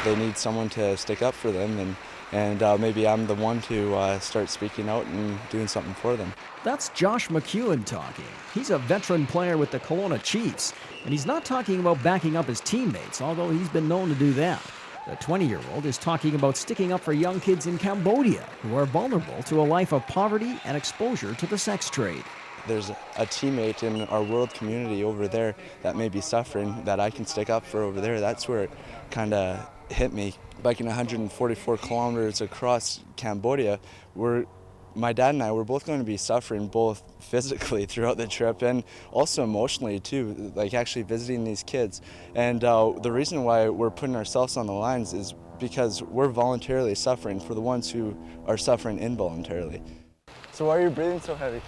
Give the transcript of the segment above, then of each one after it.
they need someone to stick up for them, and maybe I'm the one to start speaking out and doing something for them. That's Josh McEwen talking. He's a veteran player with the Kelowna Chiefs, and he's not talking about backing up his teammates, although he's been known to do that. The 20-year-old is talking about sticking up for young kids in Cambodia who are vulnerable to a life of poverty and exposure to the sex trade. There's a teammate in our world community over there that may be suffering that I can stick up for over there. That's where it kind of hit me. Biking 144 kilometers across Cambodia, my dad and I were both going to be suffering both physically throughout the trip and also emotionally too, like actually visiting these kids. And the reason why we're putting ourselves on the lines is because we're voluntarily suffering for the ones who are suffering involuntarily. So why are you breathing so heavy?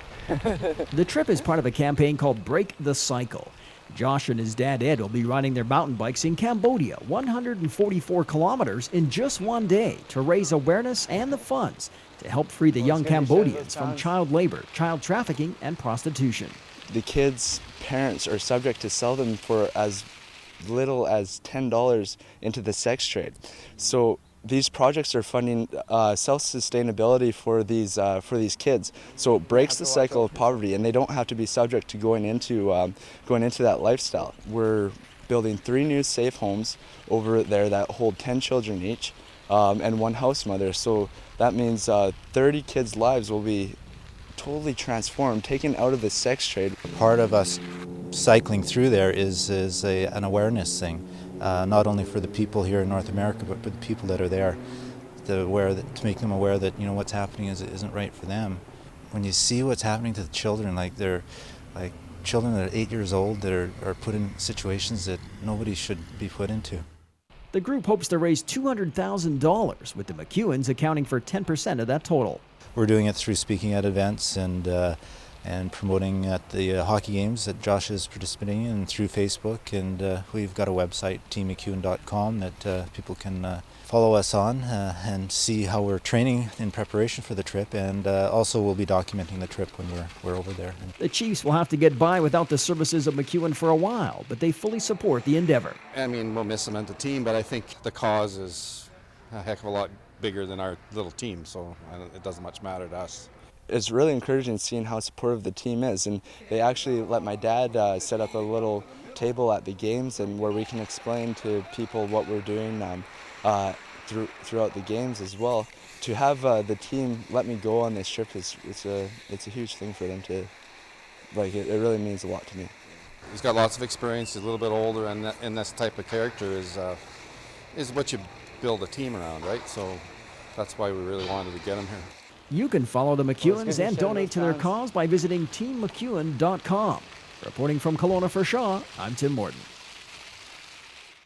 The trip is part of a campaign called Break the Cycle. Josh and his dad Ed will be riding their mountain bikes in Cambodia, 144 kilometers in just one day, to raise awareness and the funds to help free the young Cambodians from child labor, child trafficking, and prostitution. The kids' parents are subject to sell them for as little as $10 into the sex trade. So these projects are funding self-sustainability for these kids. So it breaks the cycle of poverty, and they don't have to be subject to going into that lifestyle. We're building 3 new safe homes over there that hold 10 children each, and 1 house mother. So that means 30 kids' lives will be totally transformed, taken out of the sex trade. Part of us cycling through there is an awareness thing. Not only for the people here in North America, but for the people that are there, to make them aware that what's happening isn't right for them. When you see what's happening to the children, like children that are 8 years old that are put in situations that nobody should be put into. The group hopes to raise $200,000, with the McEwens accounting for 10% of that total. We're doing it through speaking at events and promoting at the hockey games that Josh is participating in through Facebook, and we've got a website, teammcEwen.com, that people can follow us on and see how we're training in preparation for the trip, and also we'll be documenting the trip when we're over there. The Chiefs will have to get by without the services of McEwen for a while, but they fully support the endeavor. I mean, we'll miss him as a team, but I think the cause is a heck of a lot bigger than our little team, so it doesn't much matter to us. It's really encouraging seeing how supportive the team is, and they actually let my dad set up a little table at the games, and where we can explain to people what we're doing throughout the games as well. To have the team let me go on this trip it's a huge thing for them to it really means a lot to me. He's got lots of experience. He's a little bit older, and this type of character is what you build a team around, right? So that's why we really wanted to get him here. You can follow the McEwens and donate to their cause by visiting teammcEwen.com. Reporting from Kelowna for Shaw, I'm Tim Morton.